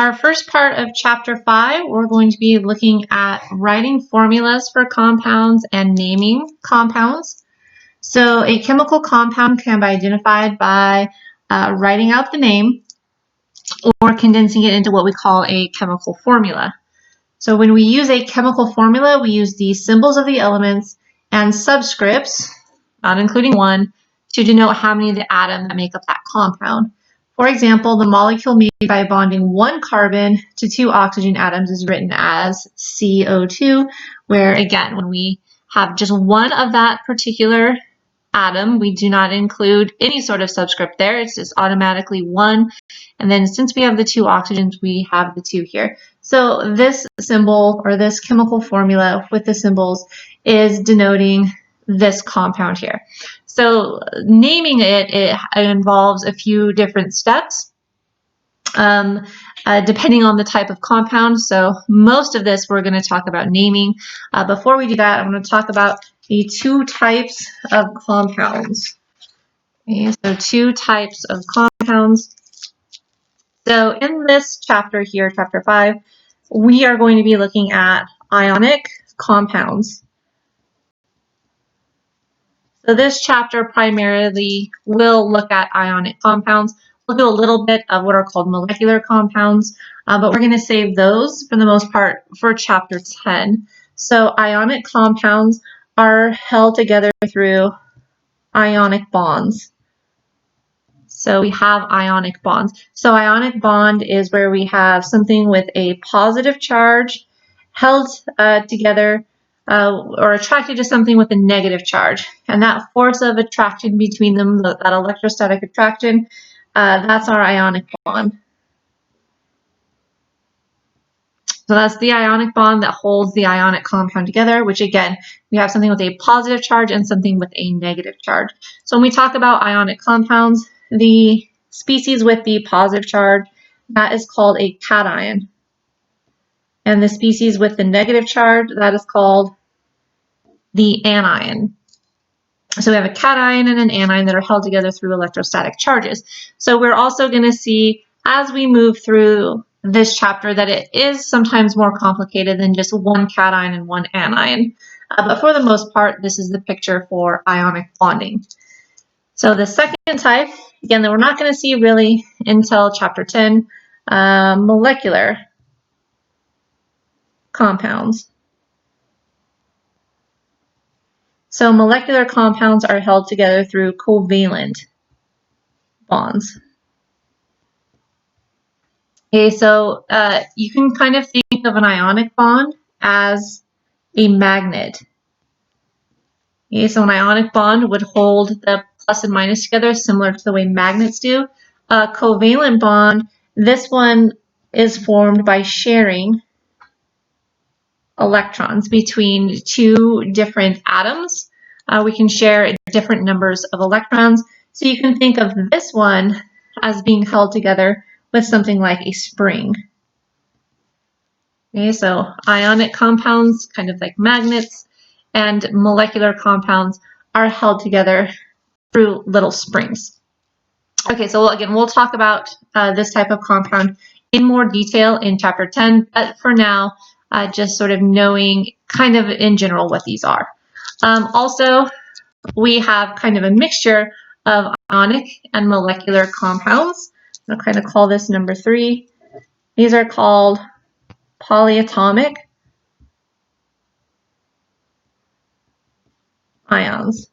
our first part of Chapter 5, we're going to be looking at writing formulas for compounds and naming compounds. So a chemical compound can be identified by writing out the name or condensing it into what we call a chemical formula. So when we use a chemical formula, we use the symbols of the elements and subscripts, not including 1, to denote how many of the atoms that make up that compound. For example, the molecule made by bonding 1 carbon to 2 oxygen atoms is written as CO2, where again, when we have just one of that particular atom, we do not include any sort of subscript there. It's just automatically 1. And then since we have the 2 oxygens, we have the 2 here. So this symbol or this chemical formula with the symbols is denoting this compound here. So naming it involves a few different steps depending on the type of compound. So most of this we're going to talk about naming. Before we do that, I'm going to talk about the 2 types of compounds. Okay, so 2 types of compounds. So in this chapter here, chapter 5, we are going to be looking at ionic compounds. So this chapter primarily will look at ionic compounds. We'll do a little bit of what are called molecular compounds, but we're going to save those for the most part for chapter 10. So ionic compounds are held together through ionic bonds. So we have ionic bonds. So ionic bond is where we have something with a positive charge held together or attracted to something with a negative charge. And that force of attraction between them, that electrostatic attraction, that's our ionic bond. So that's the ionic bond that holds the ionic compound together, which again, we have something with a positive charge and something with a negative charge. So when we talk about ionic compounds, the species with the positive charge, that is called a cation. And the species with the negative charge, that is called the anion. So we have a cation and an anion that are held together through electrostatic charges. So we're also going to see as we move through this chapter that it is sometimes more complicated than just one cation and one anion. But for the most part, this is the picture for ionic bonding. So the second type, again, that we're not going to see really until chapter 10, molecular compounds. So molecular compounds are held together through covalent bonds. Okay, so you can kind of think of an ionic bond as a magnet. Okay, so an ionic bond would hold the plus and minus together, similar to the way magnets do. A covalent bond, this one is formed by sharing electrons between 2 different atoms. We can share different numbers of electrons. So you can think of this one as being held together with something like a spring. Okay, so ionic compounds, kind of like magnets, and molecular compounds are held together through little springs. Okay, so again, we'll talk about this type of compound in more detail in chapter 10, but for now, just sort of knowing kind of in general what these are. Also, we have kind of a mixture of ionic and molecular compounds. I'll kind of call this number 3. These are called polyatomic ions.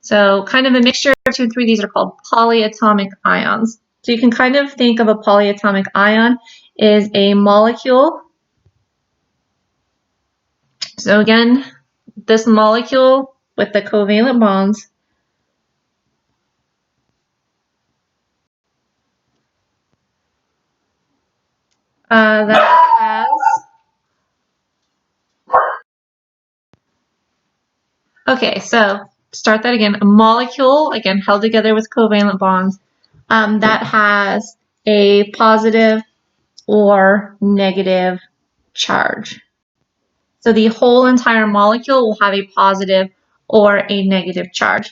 So kind of a mixture of 2 and 3, these are called polyatomic ions. So you can kind of think of a polyatomic ion is a molecule. So again, this molecule with the covalent bonds that has so start that again. A molecule, again, held together with covalent bonds that has a positive or negative charge. So the whole entire molecule will have a positive or a negative charge.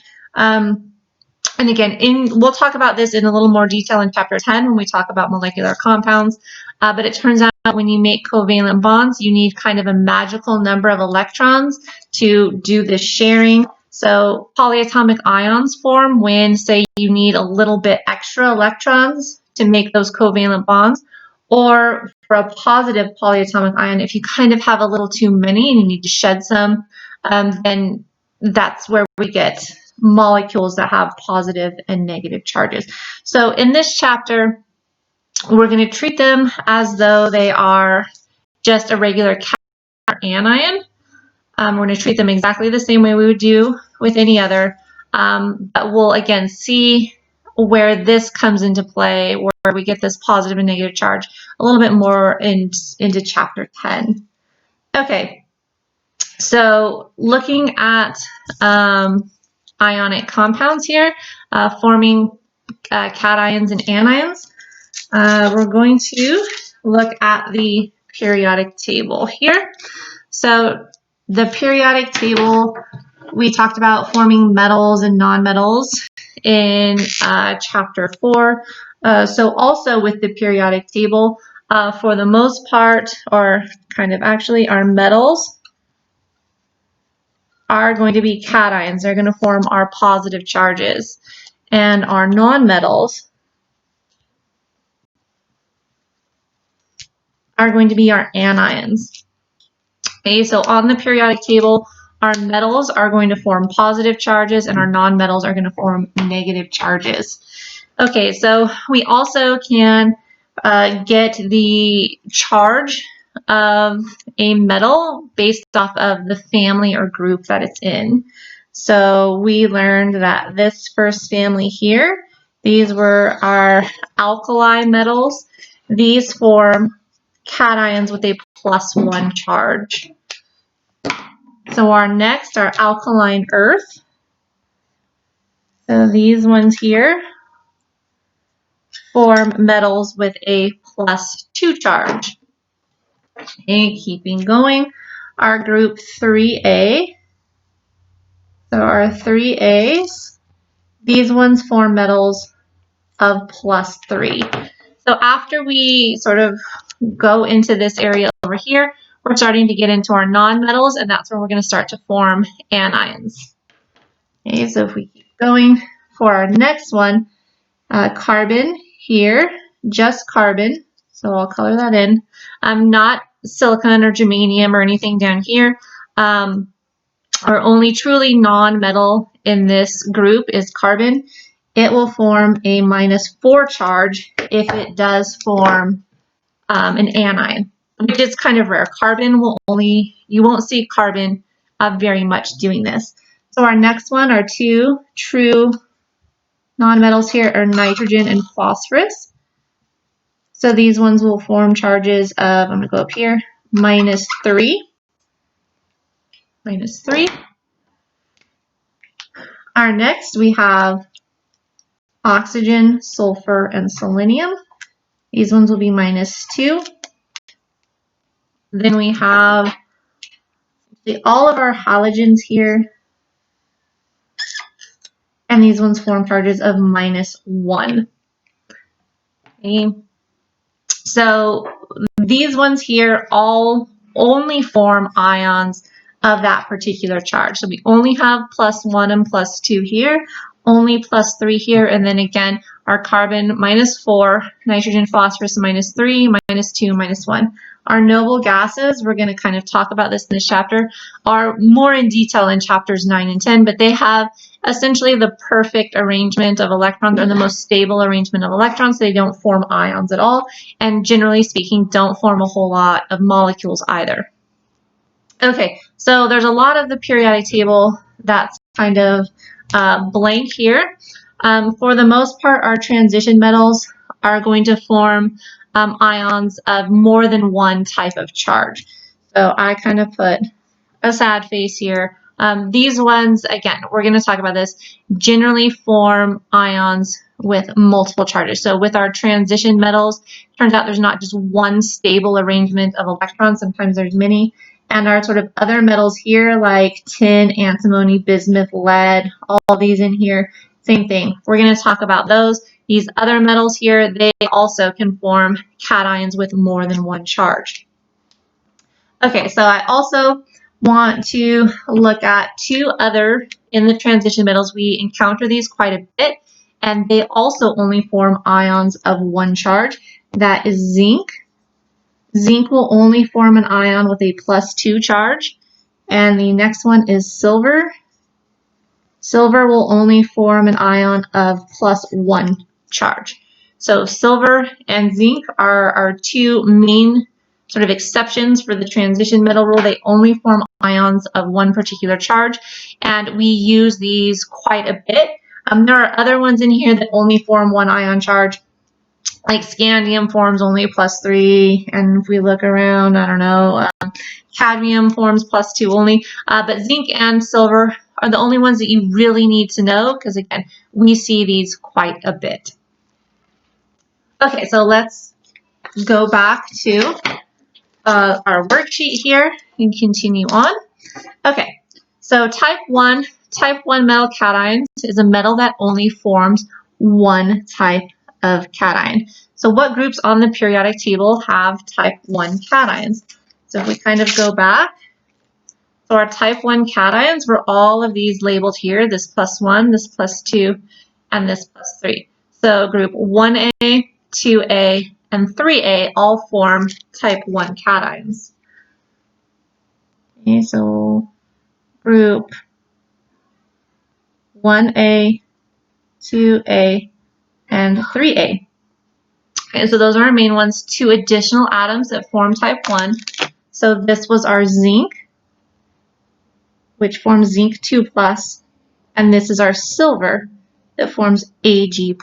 And again, we'll talk about this in a little more detail in chapter 10 when we talk about molecular compounds. But it turns out when you make covalent bonds, you need kind of a magical number of electrons to do this sharing. So polyatomic ions form when, say, you need a little bit extra electrons to make those covalent bonds. Or for a positive polyatomic ion, if you kind of have a little too many and you need to shed some, then that's where we get molecules that have positive and negative charges. So in this chapter, we're going to treat them as though they are just a regular cation or anion. We're going to treat them exactly the same way we would do with any other. But we'll again see where this comes into play, where we get this positive and negative charge a little bit more into chapter 10. Okay, so looking at ionic compounds here, forming cations and anions, we're going to look at the periodic table here. So the periodic table, we talked about forming metals and nonmetals in chapter 4. So also with the periodic table, for the most part, or kind of actually, our metals are going to be cations. They're going to form our positive charges. And our nonmetals are going to be our anions. Okay, so on the periodic table, our metals are going to form positive charges and our nonmetals are going to form negative charges. Okay, so we also can get the charge of a metal based off of the family or group that it's in. So we learned that this first family here, these were our alkali metals. These form cations with a +1 charge. So our next are alkaline earth. So these ones here form metals with a +2 charge. Okay, keeping going, our group 3A. So our 3As, these ones form metals of +3. So after we sort of go into this area over here, we're starting to get into our nonmetals, and that's where we're going to start to form anions. Okay, so if we keep going for our next one, carbon here, just carbon, so I'll color that in. Not silicon or germanium or anything down here. Our only truly non-metal in this group is carbon. It will form a -4 charge if it does form an anion, which is kind of rare. Carbon will you won't see carbon very much doing this. So our next one, our two true nonmetals here are nitrogen and phosphorus. So these ones will form charges of, I'm going to go up here, -3. -3. Our next, we have oxygen, sulfur, and selenium. These ones will be -2. Then we have all of our halogens here, and these ones form charges of -1. Okay. So these ones here all only form ions of that particular charge. So we only have +1 and +2 here, only +3 here, and then again our carbon -4, nitrogen, phosphorus -3, -2, -1. Our noble gases, we're going to kind of talk about this in this chapter, are more in detail in chapters 9 and 10, but they have essentially the perfect arrangement of electrons, or the most stable arrangement of electrons. They don't form ions at all, and generally speaking, don't form a whole lot of molecules either. Okay, so there's a lot of the periodic table that's kind of blank here. For the most part, our transition metals are going to form ions of more than one type of charge. So I kind of put a sad face here. These ones, again, we're going to talk about this, generally form ions with multiple charges. So with our transition metals, turns out there's not just one stable arrangement of electrons. Sometimes there's many. And our sort of other metals here, like tin, antimony, bismuth, lead, all these in here, same thing. We're going to talk about those. These other metals here, they also can form cations with more than one charge. Okay, so I also want to look at two other in the transition metals. We encounter these quite a bit, and they also only form ions of one charge. That is zinc. Zinc will only form an ion with a +2 charge. And the next one is silver. Silver will only form an ion of +1 charge. So silver and zinc are our two main sort of exceptions for the transition metal rule. They only form ions of one particular charge, and we use these quite a bit. There are other ones in here that only form one ion charge, like scandium forms only +3, and if we look around, I don't know, cadmium forms +2 only, but zinc and silver are the only ones that you really need to know, because again, we see these quite a bit. Okay, so let's go back to our worksheet here and continue on. Okay, so type 1 metal cations is a metal that only forms one type of cation. So what groups on the periodic table have type 1 cations? So if we kind of go back, so our type 1 cations were all of these labeled here, this +1, this +2, and this +3. So group 1A, 2A, and 3A all form type 1 cations. Okay, so group 1A, 2A, and 3A. Okay, so those are our main ones. Two additional atoms that form type 1. So this was our zinc, which forms zinc 2+, and this is our silver that forms Ag+.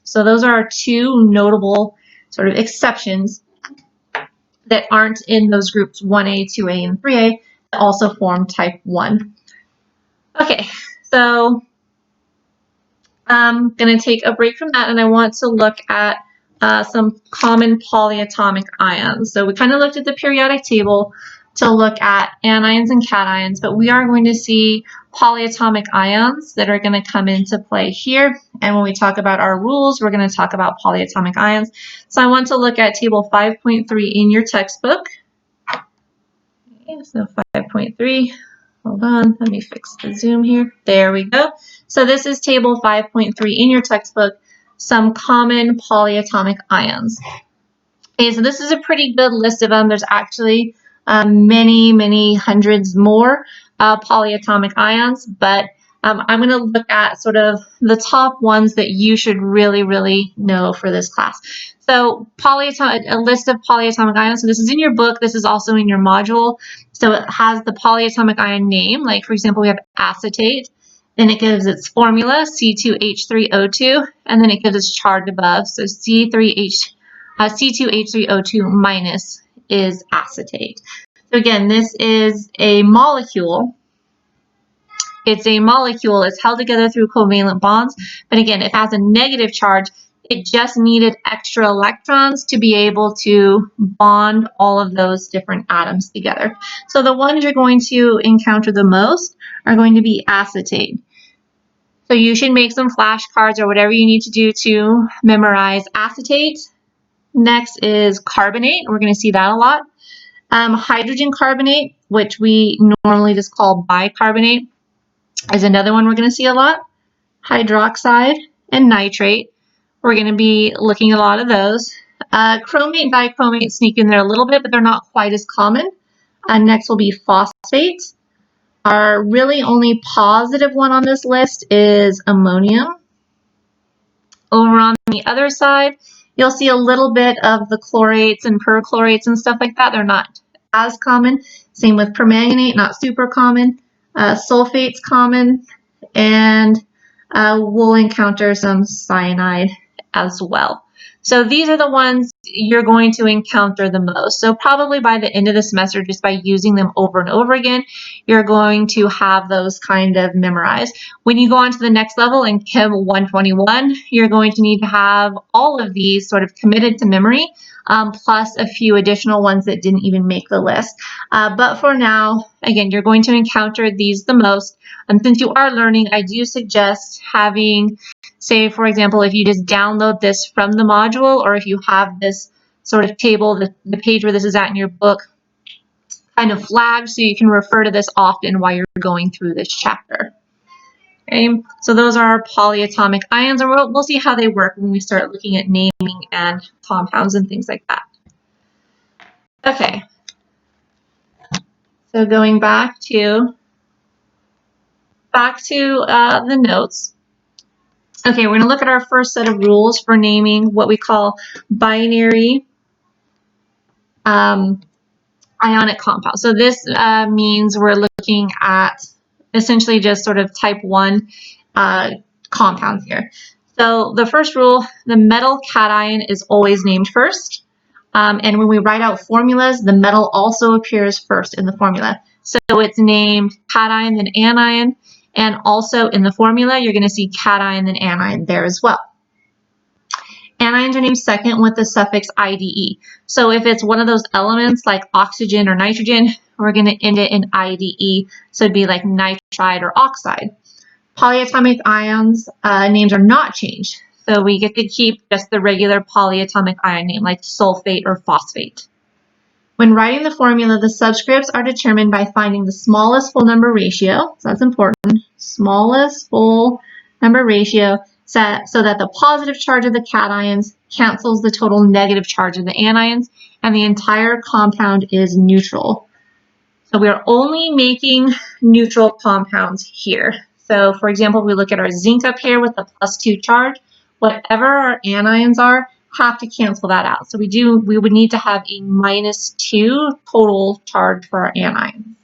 So those are our two notable sort of exceptions that aren't in those groups 1A, 2A, and 3A that also form type 1. Okay, so I'm going to take a break from that, and I want to look at some common polyatomic ions. So we kind of looked at the periodic table to look at anions and cations, but we are going to see polyatomic ions that are going to come into play here. And when we talk about our rules, we're going to talk about polyatomic ions. So I want to look at table 5.3 in your textbook. Okay, so 5.3. Hold on, let me fix the zoom here. There we go. So this is table 5.3 in your textbook, some common polyatomic ions. Okay, so this is a pretty good list of them. There's actually many hundreds more polyatomic ions, but I'm going to look at sort of the top ones that you should really know for this class. So a list of polyatomic ions. So this is in your book. This is also in your module. So it has the polyatomic ion name. Like, for example, we have acetate. Then it gives its formula, C2H3O2, and then it gives its charge above. So C2H3O2 minus is acetate. So again, this is a molecule. It's a molecule. It's held together through covalent bonds. But again, it has a negative charge. It just needed extra electrons to be able to bond all of those different atoms together. So the ones you're going to encounter the most are going to be acetate. So you should make some flashcards or whatever you need to do to memorize acetate. Next is carbonate. We're going to see that a lot. Hydrogen carbonate, which we normally just call bicarbonate, is another one we're going to see a lot. Hydroxide and nitrate. We're going to be looking at a lot of those. Chromate, dichromate sneak in there a little bit, but they're not quite as common. Next will be phosphates. Our really only positive one on this list is ammonium. Over on the other side, you'll see a little bit of the chlorates and perchlorates and stuff like that. They're not as common. Same with permanganate, not super common. Sulfate's common, and we'll encounter some cyanide as well. So these are the ones you're going to encounter the most. So probably by the end of the semester, just by using them over and over again, you're going to have those kind of memorized. When you go on to the next level in Chem 121, you're going to need to have all of these sort of committed to memory, plus a few additional ones that didn't even make the list. But for now, again, you're going to encounter these the most. And since you are learning, I do suggest having, say, for example, if you just download this from the module, or if you have this sort of table, the page where this is at in your book, kind of flagged so you can refer to this often while you're going through this chapter. Okay, so those are our polyatomic ions, and we'll see how they work when we start looking at naming and compounds and things like that. Okay, so going back to the notes. Okay, we're going to look at our first set of rules for naming what we call binary ionic compounds. So this means we're looking at essentially just sort of type 1 compounds here. So the first rule, the metal cation is always named first. And when we write out formulas, the metal also appears first in the formula. So it's named cation, then anion, and also in the formula, you're going to see cation, then anion there as well. Anions are named second with the suffix IDE. So if it's one of those elements like oxygen or nitrogen, we're going to end it in IDE. So it'd be like nitride or oxide. Polyatomic ions names are not changed. So we get to keep just the regular polyatomic ion name like sulfate or phosphate. When writing the formula, the subscripts are determined by finding the smallest full number ratio. So that's important. Smallest full number ratio so that the positive charge of the cations cancels the total negative charge of the anions and the entire compound is neutral. So we are only making neutral compounds here. So for example, we look at our zinc up here with the +2 charge. Whatever our anions are, have to cancel that out. So we would need to have a -2 total charge for our anions.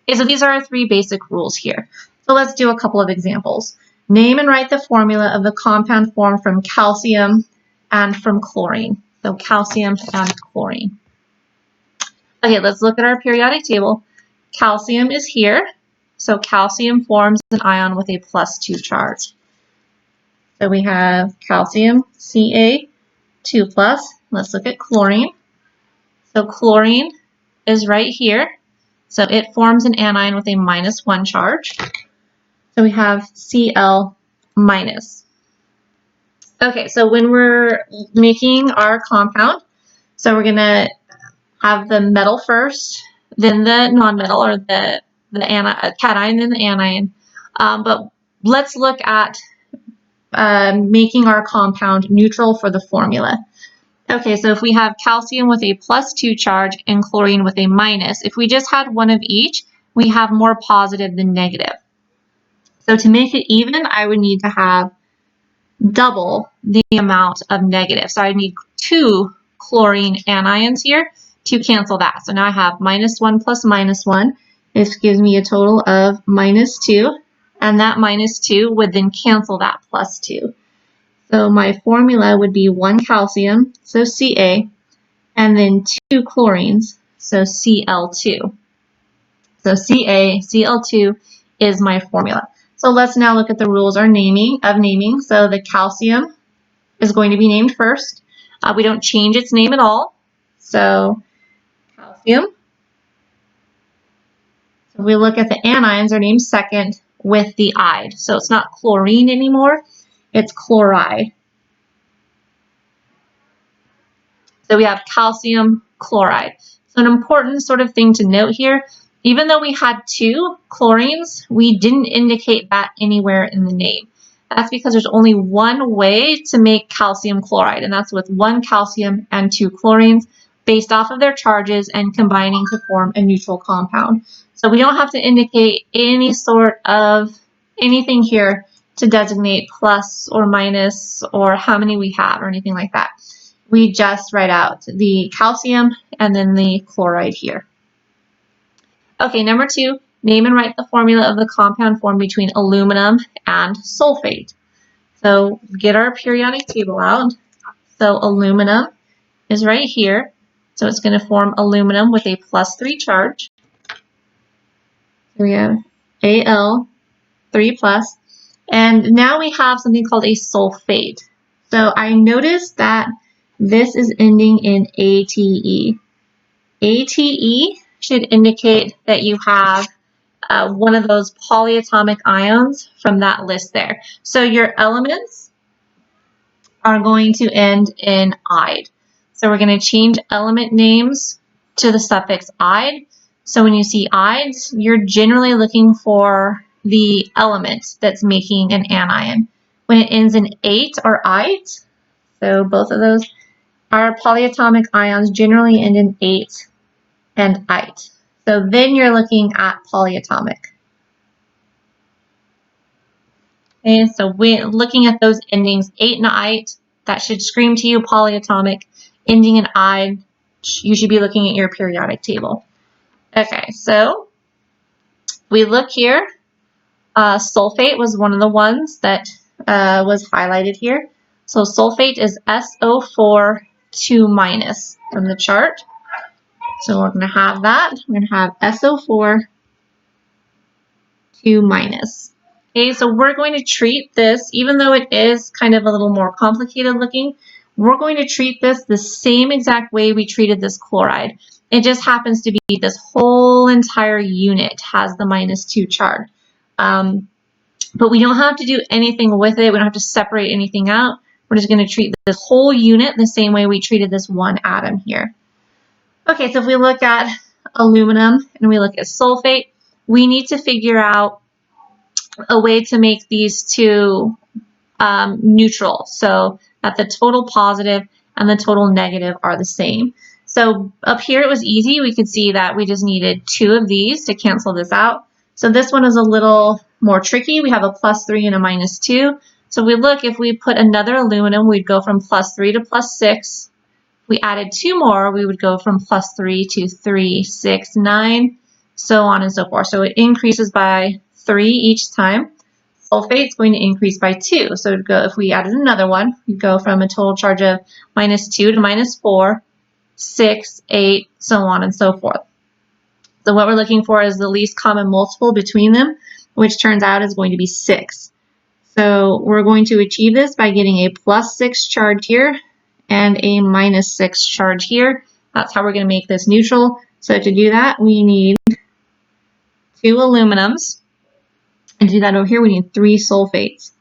Okay, so these are our 3 basic rules here. So let's do a couple of examples. Name and write the formula of the compound formed from calcium and from chlorine. So calcium and chlorine. Okay, let's look at our periodic table. Calcium is here. So calcium forms an ion with a +2 charge. So we have calcium, Ca2+. Let's look at chlorine. So chlorine is right here. So it forms an anion with a -1 charge. So we have Cl-. Okay, so when we're making our compound, so we're going to have the metal first, then the nonmetal, or the cation, then the anion. But let's look at making our compound neutral for the formula. Okay, so if we have calcium with a +2 charge and chlorine with a minus, if we just had one of each, we have more positive than negative. So to make it even, I would need to have double the amount of negative. So I need 2 chlorine anions here to cancel that. So now I have -1 plus -1. This gives me a total of -2. And that -2 would then cancel that +2. So my formula would be 1 calcium, so Ca, and then 2 chlorines, so Cl2. So Cl2 is my formula. So let's now look at the rules of naming. So the calcium is going to be named first. We don't change its name at all. So calcium. So we look at the anions are named second with the ide. So it's not chlorine anymore, it's chloride. So we have calcium chloride. So an important sort of thing to note here, even though we had 2 chlorines, we didn't indicate that anywhere in the name. That's because there's only one way to make calcium chloride, and that's with 1 calcium and 2 chlorines based off of their charges and combining to form a neutral compound. So we don't have to indicate any sort of anything here to designate plus or minus or how many we have or anything like that. We just write out the calcium and then the chloride here. Okay, number 2, name and write the formula of the compound formed between aluminum and sulfate. So get our periodic table out. So aluminum is right here. So it's going to form aluminum with a +3 charge. So we have Al 3+. And now we have something called a sulfate. So I noticed that this is ending in ATE. ATE should indicate that you have one of those polyatomic ions from that list there. So your elements are going to end in "ide." So we're going to change element names to the suffix "ide." So when you see "ides," you're generally looking for the element that's making an anion. When it ends in "ate" or "ite," so both of those, our polyatomic ions generally end in "ate" and "ite." So then you're looking at polyatomic. Okay, so we're looking at those endings, "ate" and "ite, that should scream to you polyatomic. Ending in "ide," you should be looking at your periodic table. Okay, so we look here. Sulfate was one of the ones that was highlighted here. So sulfate is SO4 2- from the chart. So we're going to have that. We're going to have SO4 2-. Okay, so we're going to treat this, even though it is kind of a little more complicated looking, we're going to treat this the same exact way we treated this chloride. It just happens to be this whole entire unit has the -2 charge. But we don't have to do anything with it. We don't have to separate anything out. We're just going to treat this whole unit the same way we treated this one atom here. Okay, so if we look at aluminum and we look at sulfate, we need to figure out a way to make these two neutral, so that the total positive and the total negative are the same. So up here it was easy. We could see that we just needed 2 of these to cancel this out. So this one is a little more tricky. We have a +3 and a -2. So we look, if we put another aluminum, we'd go from +3 to +6. If we added 2 more, we would go from +3 to 3, 6, 9, so on and so forth. So it increases by 3 each time. Sulfate is going to increase by 2. So if we added another one, we'd go from a total charge of -2 to -4, 6, 8, so on and so forth. So what we're looking for is the least common multiple between them, which turns out is going to be 6. So we're going to achieve this by getting a +6 charge here and a -6 charge here. That's how we're going to make this neutral. So to do that, we need 2 aluminums. And to do that over here, we need 3 sulfates.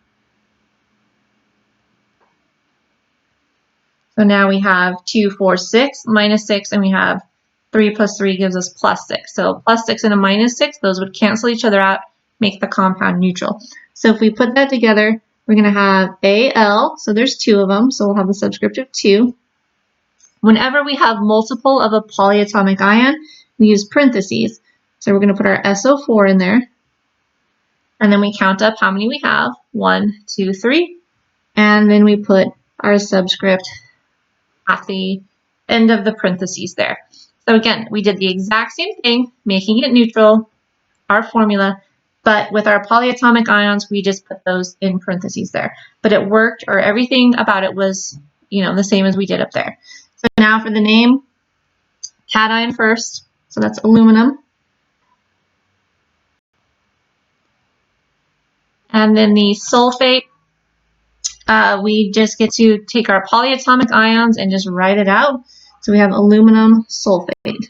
So now we have 2, 4, 6, -6, and we have 3 plus 3 gives us +6. So +6 and a -6, those would cancel each other out, make the compound neutral. So if we put that together, we're going to have Al, so there's 2 of them, so we'll have the subscript of 2. Whenever we have multiple of a polyatomic ion, we use parentheses. So we're going to put our SO4 in there, and then we count up how many we have, 1, 2, 3, and then we put our subscript at the end of the parentheses there. So again, we did the exact same thing, making it neutral, our formula, but with our polyatomic ions, we just put those in parentheses there. But it worked, or everything about it was, the same as we did up there. So now for the name, cation first, so that's aluminum. And then the sulfate, we just get to take our polyatomic ions and just write it out. So we have aluminum sulfate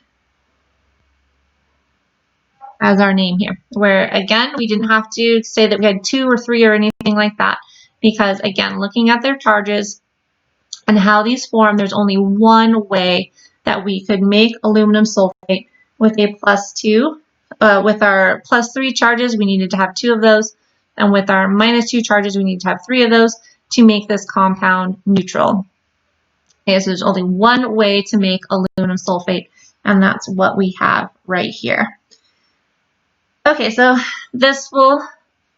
as our name here, where again, we didn't have to say that we had 2 or 3 or anything like that, because again, looking at their charges and how these form, there's only one way that we could make aluminum sulfate with a +2. With our +3 charges, we needed to have 2 of those, and with our -2 charges, we need to have 3 of those to make this compound neutral. Okay, so there's only one way to make aluminum sulfate, and that's what we have right here. Okay, so this will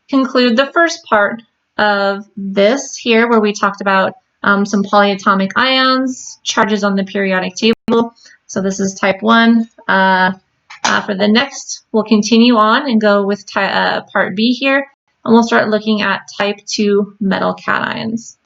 conclude the first part of this here, where we talked about some polyatomic ions, charges on the periodic table. So this is type 1. For the next, we'll continue on and go with part B here, and we'll start looking at type 2 metal cations.